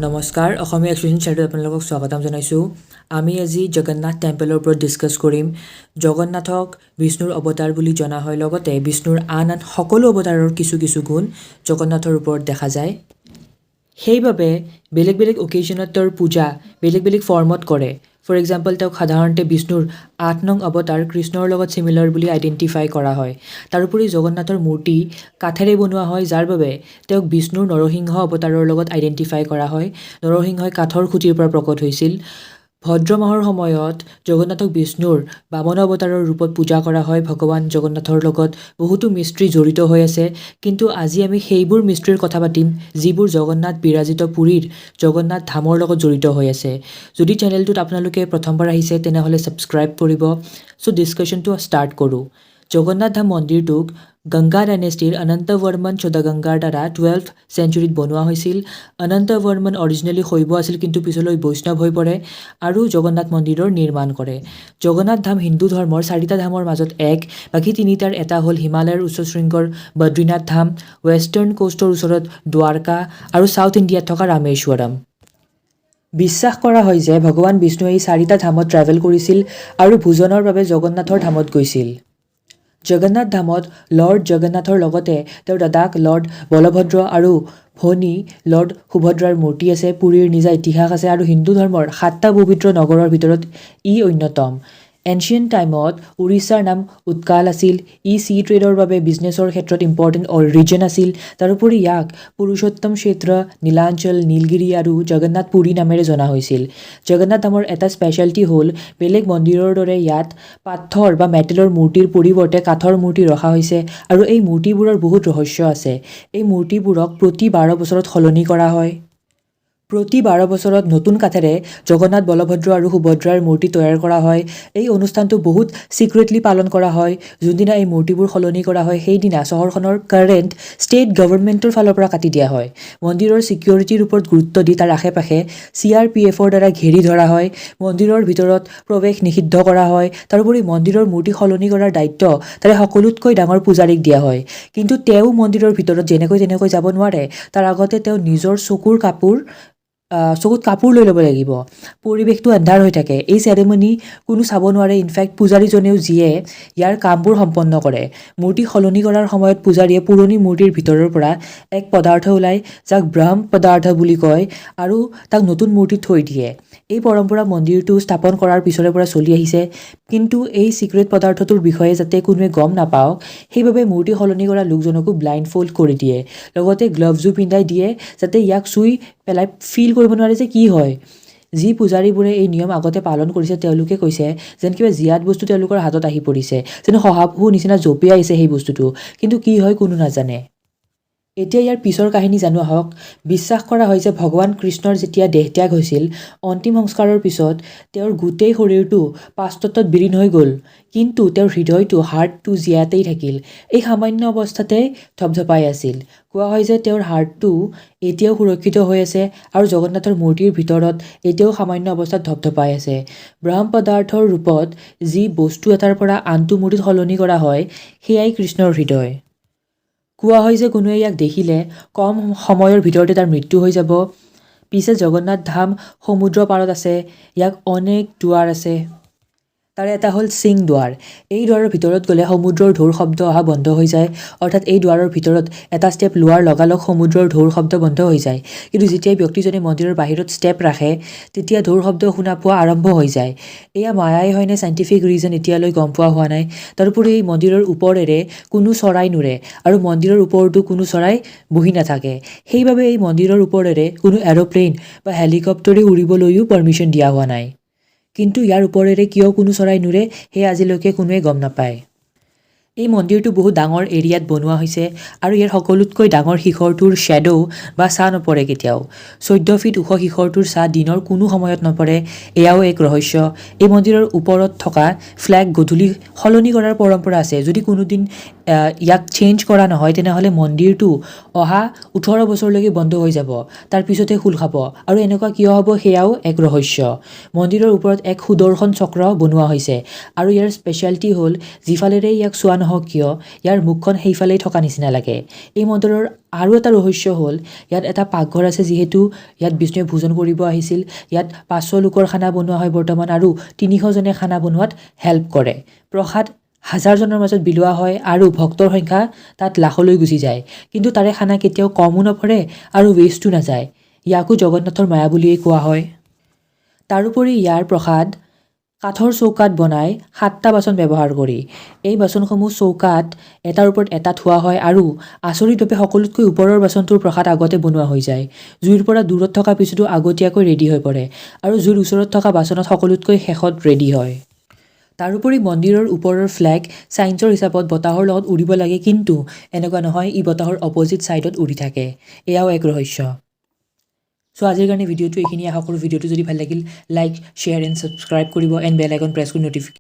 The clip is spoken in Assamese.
নমস্কাৰ অসমীয়া এক্সপ্ৰেছন চেনেলত আপোনালোকক স্বাগতম জনাইছোঁ। আমি আজি জগন্নাথ টেম্পলৰ ওপৰত ডিছকাছ কৰিম। জগন্নাথক বিষ্ণুৰ অৱতাৰ বুলি জনা হয়, লগতে বিষ্ণুৰ আন সকলো অৱতাৰৰ কিছু কিছু গুণ জগন্নাথৰ ওপৰত দেখা যায়। সেইবাবে বেলেগ বেলেগ অকেজনত তেওঁৰ পূজা বেলেগ বেলেগ ফৰ্মত কৰে। ফৰ এক্সাম্পল, তেওঁক সাধাৰণতে বিষ্ণুৰ ৮ নং অৱতাৰ কৃষ্ণৰ লগত চিমিলাৰ বুলি আইডেণ্টিফাই কৰা হয়। তাৰোপৰি জগন্নাথৰ মূৰ্তি কাঠেৰে বনোৱা হয়, যাৰ বাবে তেওঁক বিষ্ণুৰ নৰসিংহ অৱতাৰৰ লগত আইডেণ্টিফাই কৰা হয়। নৰসিংহই কাঠৰ খুঁটিৰ পৰা প্ৰকট হৈছিল। ভদ্ৰ মাহৰ সময়ত জগন্নাথক বিষ্ণুৰ বামন অৱতাৰৰ ৰূপত পূজা কৰা হয়। ভগৱান জগন্নাথৰ লগত বহুতো মিস্ত্ৰী জড়িত হৈ আছে, কিন্তু আজি আমি সেইবোৰ মিস্ত্ৰীৰ কথা পাতিম যিবোৰ জগন্নাথ বিৰাজিত পুৰীৰ জগন্নাথ ধামৰ লগত জড়িত হৈ আছে। যদি চেনেলটোত আপোনালোকে প্ৰথমবাৰ আহিছে তেনেহ'লে ছাবস্ক্ৰাইব কৰিব। চ' ডিছকাশ্যনটো ষ্টাৰ্ট কৰোঁ। জগন্নাথ ধাম মন্দিৰটোক গংগা ডাইনেষ্টিৰ অনন্তবৰ্মন চৌদাগংগাৰ দ্বাৰা 12th চেঞ্চুৰীত বনোৱা হৈছিল। অনন্তবৰ্মন অৰিজিনেলি শৈৱ আছিল, কিন্তু পিছলৈ বৈষ্ণৱ হৈ পৰে আৰু জগন্নাথ মন্দিৰৰ নিৰ্মাণ কৰে। জগন্নাথ ধাম হিন্দু ধৰ্মৰ 4টা ধামৰ মাজত এক, বাকী 3টাৰ এটা হ'ল হিমালয়ৰ উচ্চ শৃংগৰ বদ্ৰীনাথ ধাম, ৱেষ্টাৰ্ণ কোষ্টৰ ওচৰত দ্বাৰকা আৰু ছাউথ ইণ্ডিয়াত থকা ৰামেশ্বৰম। বিশ্বাস কৰা হয় যে ভগৱান বিষ্ণুৱে এই 4টা ধামত ট্ৰেভেল কৰিছিল আৰু ভোজনৰ বাবে জগন্নাথৰ ধামত গৈছিল। জগন্নাথ ধামত লৰ্ড জগন্নাথৰ লগতে তেওঁৰ দাদাক লৰ্ড বলভদ্ৰ আৰু ভনী লৰ্ড সুভদ্ৰাৰ মূৰ্তি আছে। পুৰীৰ নিজা ইতিহাস আছে আৰু হিন্দু ধৰ্মৰ 7টা পবিত্ৰ নগৰৰ ভিতৰত ই অন্যতম। এনচিয়েণ্ট টাইমত উৰিষ্যাৰ নাম উৎকাল আছিল। ই চি ট্ৰেডৰ বাবে বিজনেছৰ ক্ষেত্ৰত ইম্পৰ্টেণ্ট ৰিজন আছিল। তাৰোপৰি ইয়াক পুৰুষোত্তম ক্ষেত্ৰ, নীলাঞ্চল, নীলগিৰি আৰু জগন্নাথ পুৰী নামেৰে জনা হৈছিল। জগন্নাথ ধামৰ এটা স্পেচিয়েলিটি হ'ল বেলেগ মন্দিৰৰ দৰে ইয়াত পাথৰ বা মেটেলৰ মূৰ্তিৰ পৰিৱৰ্তে কাঠৰ মূৰ্তি ৰখা হৈছে আৰু এই মূৰ্তিবোৰৰ বহুত ৰহস্য আছে। এই মূৰ্তিবোৰক প্ৰতি 12 বছৰত সলনি কৰা হয়। প্ৰতি 12 বছৰত নতুন কাঠেৰে জগন্নাথ, বলভদ্ৰ আৰু সুভদ্ৰাৰ মূৰ্তি তৈয়াৰ কৰা হয়। এই অনুষ্ঠানটো বহুত চিক্ৰেটলি পালন কৰা হয়। যোনদিনা এই মূৰ্তিবোৰ সলনি কৰা হয় সেইদিনা চহৰখনৰ কাৰেণ্ট ষ্টেট গভৰ্ণমেণ্টৰ ফালৰ পৰা কাটি দিয়া হয়। মন্দিৰৰ ছিকিউৰিটিৰ ওপৰত গুৰুত্ব দি তাৰ আশে-পাশে CRPFৰ দ্বাৰা ঘেৰি ধৰা হয়। মন্দিৰৰ ভিতৰত প্ৰৱেশ নিষিদ্ধ কৰা হয়। তাৰোপৰি মন্দিৰৰ মূৰ্তি সলনি কৰাৰ দায়িত্ব তাৰে সকলোতকৈ ডাঙৰ পূজাৰীক দিয়া হয়। কিন্তু তেওঁ মন্দিৰৰ ভিতৰত যেনেকৈ তেনেকৈ যাব নোৱাৰে। তাৰ আগতে তেওঁ নিজৰ চকুত কাপোৰ লৈ ল'ব লাগিব। পৰিৱেশটো আন্ধাৰ হৈ থাকে। এই চেৰেমনি কোনো চাব নোৱাৰে। ইনফেক্ট পূজাৰীজনেও যিয়ে ইয়াৰ কামবোৰ সম্পন্ন কৰে। মূৰ্তি সলনি কৰাৰ সময়ত পূজাৰীয়ে পুৰণি মূৰ্তিৰ ভিতৰৰ পৰা এক পদাৰ্থ ওলায়, যাক ব্ৰহ্ম পদাৰ্থ বুলি কয়, আৰু তাক নতুন মূৰ্তিত থৈ দিয়ে। এই পৰম্পৰা মন্দিৰটো স্থাপন কৰাৰ পিছৰে পৰা চলি আহিছে, কিন্তু এই চিক্ৰেট পদাৰ্থটোৰ বিষয়ে যাতে কোনোৱে গম নাপাওক সেইবাবে মূৰ্তি সলনি কৰা লোকজনকো ব্লাইণ্ড ফল্ড কৰি দিয়ে। লগতে গ্লভছো পিন্ধাই দিয়ে যাতে ইয়াক চুই পেলাই ফিল কৰিব নোৱাৰে যে কি হয়। যি পূজাৰীবোৰে এই নিয়ম আগতে পালন কৰিছে তেওঁলোকে কৈছে যেন কিবা জীয়াত বস্তু তেওঁলোকৰ হাতত আহি পৰিছে, যেন শহাপহু নিচিনা জঁপিয়াইছে সেই বস্তুটো, কিন্তু কি হয় কোনো নাজানে। এতিয়া ইয়াৰ পিছৰ কাহিনী জানো আহক। বিশ্বাস কৰা হয় যে ভগৱান কৃষ্ণৰ যেতিয়া দেহত্যাগ হৈছিল, অন্তিম সংস্কাৰৰ পিছত তেওঁৰ গোটেই শৰীৰটো পাছতত্ত্বত বিলীন হৈ গ'ল, কিন্তু তেওঁৰ হৃদয়টো হাৰ্টটো জীয়াতেই থাকিল। এই সামান্য অৱস্থাতে ধপধপাই আছিল। কোৱা হয় যে তেওঁৰ হাৰ্টটো এতিয়াও সুৰক্ষিত হৈ আছে আৰু জগন্নাথৰ মূৰ্তিৰ ভিতৰত এতিয়াও সামান্য অৱস্থাত ধপধপাই আছে। ব্ৰহ্ম পদাৰ্থৰ ৰূপত যি বস্তু এটাৰ পৰা আনটো মূৰ্তিত সলনি কৰা হয় সেয়াই কৃষ্ণৰ হৃদয়। কোৱা হয় যে কোনোৱে ইয়াক দেখিলে কম সময়ৰ ভিতৰতে তাৰ মৃত্যু হৈ যাব। পিছে জগন্নাথ ধাম সমুদ্ৰ পাৰত আছে। ইয়াক অনেক দুৱাৰ আছে। তাৰে এটা হ'ল সিং দুৱাৰ। এই দুৱাৰৰ ভিতৰত গ'লে সমুদ্ৰৰ ঢৌৰ শব্দ অহা বন্ধ হৈ যায়। অৰ্থাৎ এই দুৱাৰৰ ভিতৰত এটা ষ্টেপ লোৱাৰ লগালগ সমুদ্ৰৰ ঢৌৰ শব্দ বন্ধ হৈ যায়। কিন্তু যেতিয়াই ব্যক্তিজনে মন্দিৰৰ বাহিৰত ষ্টেপ ৰাখে তেতিয়া ঢৌৰ শব্দ শুনা পোৱা আৰম্ভ হৈ যায়। এয়া মায়াই হয় নে চাইণ্টিফিক ৰিজন এতিয়ালৈ গম পোৱা হোৱা নাই। তাৰোপৰি এই মন্দিৰৰ ওপৰেৰে কোনো চৰাই নুৰে আৰু মন্দিৰৰ ওপৰতো কোনো চৰাই বহি নাথাকে। সেইবাবে এই মন্দিৰৰ ওপৰেৰে কোনো এৰ'প্লেন বা হেলিকপ্টাৰে উৰিবলৈও পাৰ্মিশ্যন দিয়া হোৱা নাই। কিন্তু ইয়াৰ ওপৰেৰে কিয় কোনো চৰাই নুৰে সেয়া আজিলৈকে কোনোৱে গম নাপায়। এই মন্দিৰটো বহুত ডাঙৰ এৰিয়াত বনোৱা হৈছে আৰু ইয়াৰ সকলোতকৈ ডাঙৰ শিখৰটোৰ শ্বেডো বা ছাঁ নপৰে কেতিয়াও। 14 ফিট ওখ শিখৰটোৰ ছাঁ দিনৰ কোনো সময়ত নপৰে, এয়াও এক ৰহস্য। এই মন্দিৰৰ ওপৰত থকা ফ্লেগ গধূলি সলনি কৰাৰ পৰম্পৰা আছে। যদি কোনোদিন ইয়াক চেঞ্জ কৰা নহয় তেনেহ'লে মন্দিৰটো অহা 18 বছৰলৈকে বন্ধ হৈ যাব, তাৰ পিছতে খোল খাব, আৰু এনেকুৱা কিয় হ'ব সেয়াও এক ৰহস্য। মন্দিৰৰ ওপৰত এক সুদৰ্শন চক্ৰ বনোৱা হৈছে আৰু ইয়াৰ স্পেচিয়েলিটি হ'ল যিফালেৰে ইয়াক চোৱা নহয় নহওক কিয় ইয়াৰ মুখখন সেইফালেই থকা নিচিনা লাগে। এই মন্দিৰৰ আৰু এটা ৰহস্য হ'ল ইয়াত এটা পাকঘৰ আছে, যিহেতু ইয়াত বিষ্ণুৱে ভোজন কৰিব আহিছিল। ইয়াত 500 লোকৰ খানা বনোৱা হয় বৰ্তমান, আৰু 300জনে খানা বনোৱাত হেল্প কৰে। প্ৰসাদ হাজাৰজনৰ মাজত বিলোৱা হয় আৰু ভক্তৰ সংখ্যা তাত লাখলৈ গুচি যায়। কিন্তু তাৰে খানা কেতিয়াও কমো নপৰে আৰু ৱেষ্টো নাযায়। ইয়াকো জগন্নাথৰ মায়া বুলিয়েই কোৱা হয়। তাৰোপৰি ইয়াৰ প্ৰসাদ কাঠৰ চৌকাত বনাই 7টা বাচন ব্যৱহাৰ কৰি। এই বাচনসমূহ চৌকাত এটাৰ ওপৰত এটা থোৱা হয় আৰু আচৰিতভাৱে সকলোতকৈ ওপৰৰ বাচনটোৰ প্ৰসাদ আগতে বনোৱা হৈ যায়। জুইৰ পৰা দূৰত থকা পিছতো আগতীয়াকৈ ৰেডি হৈ পৰে আৰু জুইৰ ওচৰত থকা বাচনত সকলোতকৈ শেষত ৰেডি হয়। তাৰোপৰি মন্দিৰৰ ওপৰৰ ফ্লেগ চাইন্সৰ হিচাপত বতাহৰ লগত উৰিব লাগে, কিন্তু এনেকুৱা নহয়, ই বতাহৰ অপজিট ছাইডত উৰি থাকে। এয়াও এক ৰহস্য। চ' আজিৰ কাৰণে ভিডিঅ'টো এইখিনি। আশা কৰোঁ ভিডিঅ'টো যদি ভাল লাগিল লাইক, শ্বেয়াৰ এণ্ড ছাবস্ক্ৰাইব কৰিব এণ্ড বেল আইকন প্ৰেছ কৰি নটিফিকেশ্যন